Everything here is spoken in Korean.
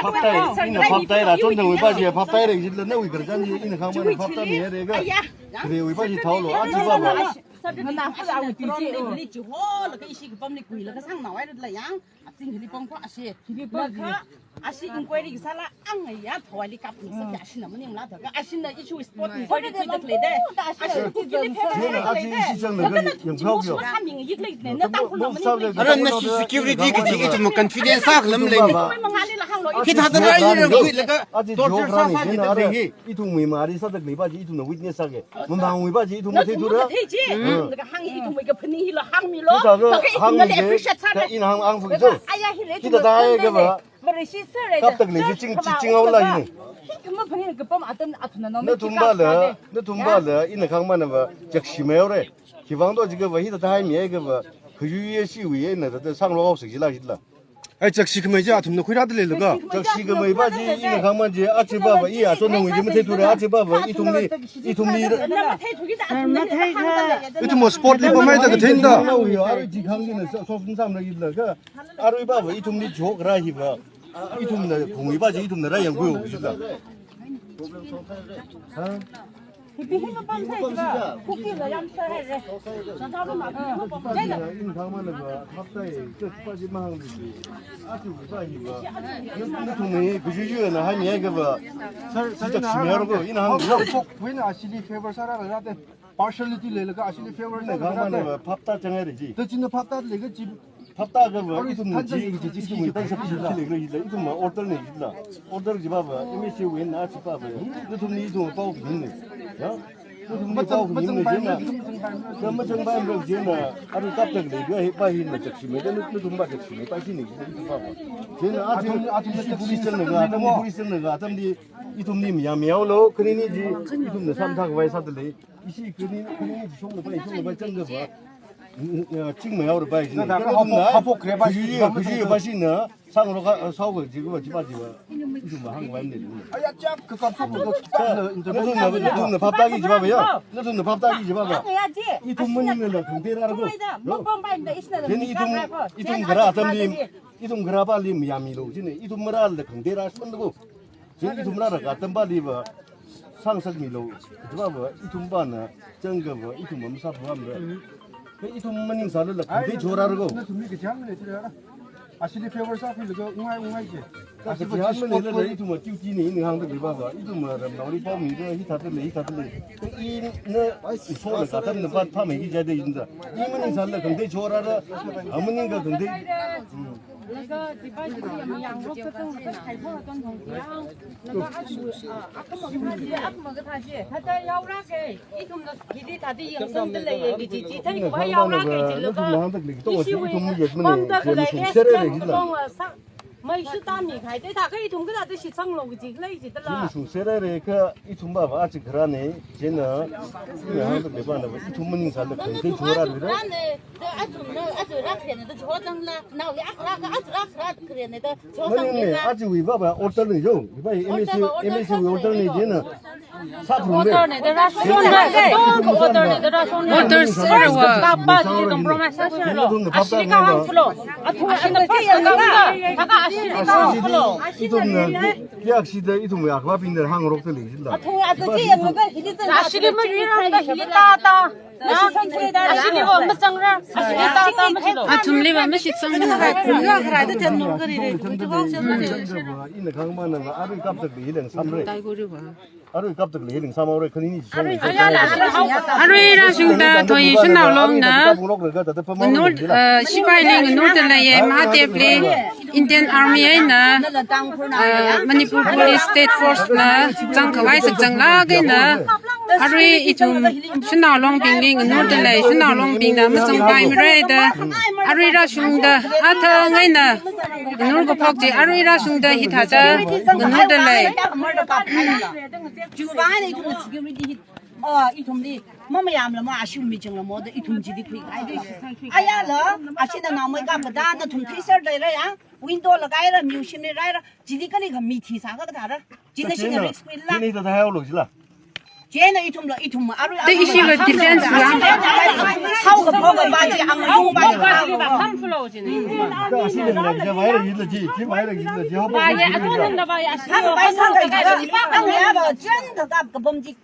밥다이 이는 밥다이라 전등 위바지 밥다이라 이질러 내 위거든지 이는 강만 밥다이 해래가 그래 위바지 타올로 아지 봐봐 nó làm cái gì thì đi chịu hó là cái gì cái bom này quỷ là cái sang nói là yang xin thì đi bom có asi thì bom có asi in quay đi sao là ăn này ya thôi đi cặp thì sao ya xin là mình làm thật cái asi là issue sport quay đi được lấy đấy asi thì đi phép 아지 시장 너가 영표요 아는 나 security 그 좀 confidence 하려면 기타들아 이런 거 이래가 도저 사사지 되게 이통 위마리 사득 리바지 이통 위트니스 하게 문방 위바지 이통 못해 두라 cái hang gì cũng mấy cái phần này là hang mi lo cái hang này appreciate sao đấy hang hang phụ chứ kita dah cái vợ cấp tầng này chính chính là ini nó thùng ba lỡ in khang mà vợ chắc xíu rồi chỉ vắng đó chỉ cái vợ hít thay miếng cái vợ cái duy xí vị này là sang lô học gì là gì là 아 적시 그 뭐지 아tumno khuyra들레가 적시 그 뭐 바지 이는 강만지 아치 봐봐 이야 쫀동 위지 못해 두래 아치 봐봐 이 동리 이거 뭐 스포츠 리버 말다 그 된다 아루 지 강기는 소순삼을 일러 그 아루 봐봐 이 동리 조그라 히바 이 동리 공위 바지 이 동리라 연구 오시다 thì nó bấm thế chứ cookie là làm sao hết rồi sao tao mà đây là in 강만은 그 합다에 저 빠지 망하는 지 아주 위바이가 그 동리 그 주주는 한 얘기 그 진짜 중요하고 이 한 when actually favor 사라가 나한테 partiality 레가 actually favor 내 강만은 밥다 정해야 되지 더 진짜 밥다 레가 집 밥다 그 뭐 이tum 지 지금 이따 섭취를 이거 이tum 뭐 오더네 있다 오더 지 봐봐 이미시 웬 나치 봐봐 이tum 이tum 빠고 있네 야 이tum 빠고 있네 지나 그럼 정말 지나 아주 깜짝이야 이거 해봐히는 적심에 이tum 봐 적심에 빠지네 이tum 봐봐 지나 아주 불이 쓰는 거 아주 불이 쓰는 거 아주 이tum님 야미야로 그러니지 이tum네 삼사가 왜 사들래 이시 그러니지 총을 봐 정거 봐 찍매야로 봐야지. 하복 그래 봐. 그 주위에 봐시나 상으로 가 사고 지금 집아지와 이좀 한거 맞네. 아야 짭 그거 하복도 너도 밥다기 집아봐요. 너도 밥다기 집아봐. 이 돈문이는 강대라고. 괜히 이돈 그라 담님 이돈 그라 발림 야미로 지네 이돈 뭐라를 강대라 손두고 괜히 이돈 뭐라를 갔던 발리버 상석미로 집아봐 이돈 바나 정거 이돈 뭐 사포함데 이 돈만님 살을라 근데 조라르고 나 돈이 그 장면에 들어라 아시리 페이버 사피 그거 웅아이지 아시 장면에 이 돈뭐 띠띠네 있는 항도 봐봐 이 돈뭐 나우리 봄이 저 히타들레 이네 아이스 소를 갖다는 바 파면 이게 자대 있는다 이만님 살라 근데 조라라 아무님가 근데 내가 디바이스 yang lúc cái con cái thầy phô con thằng kia nó có ác một cái thằng他在要那个一同的弟弟他的营生的嘞个姐姐他你快要那个就那个一起为帮的个嘞mấy sự tam nhị khai thế thà cái thùng cái là tôi xịt xong rồi cái gì lấy gì đó là 이 세라레 그 이tum 봐봐 아직 그러네 쟤는 한도 내봐 나 이tum은 살다 근데 조라르다 나네 아주 라크네 더 좋아졌나 나 우리 아까 그래네 더 좋아졌나 아직 위 봐봐 오더는요 이봐 MSC 오더는 쟤는 4%인데 오더네더라 손네 또 오더네더라 손네 오더 서버 까빠 지금 프로메서로 아시리가 한 프로 아 통하는 파스가 다가 아시리가 프로 이tum은 계약시대 이tum이 아까 빈들 항으로 들리신다 아 통해 아저씨 영어가 히리든 아시리면 이러는가 히리따다 아시리가 엄청나 아시리따다 맞죠 아 tum리가 몇시 성능가 공유가 그래도 되는 거리래 그거 이는 강만은 아를 깜짝이 이런 삼래 아를 깜짝이 이런 삼월에 그니니 아루이라 중다 더이 신나올롱나 노 시바이링 노들라예 마데플레 인디언 아미에나 마니푸르 폴리스 스테이트 포스나 장카와이스 장라게나 아루이 이tum 신나올롱 빙링 노들라예 신나올롱 빙나 무정바이미레다 아루이라 중다 아타가이나 노르고 퍽지 아루이라 중다 히타자 노들라예 주방에 이tum security 이tum리 뭐야면 뭐 아쉬운 미정을 뭐도 이tum지디 그 아야라 아시다 나무가 보다나 tum티서들이야 윈도우를 가이라 뮤심이 라이라 지디까지 그 미티사가 다라 지네시가 리스크라 지네도 다 해올로지라 쟤는 이tum로 아루 또 이시가 디펜스 랑 사오가 먹어 맞지 안 용 맞지 그 아시는 이제 와이를 일러지, 지 와이를 일러지. 봐야 아무는 나 봐야 한 바이 상가 이거 이 빵이야 뭐 쩐다 그 범지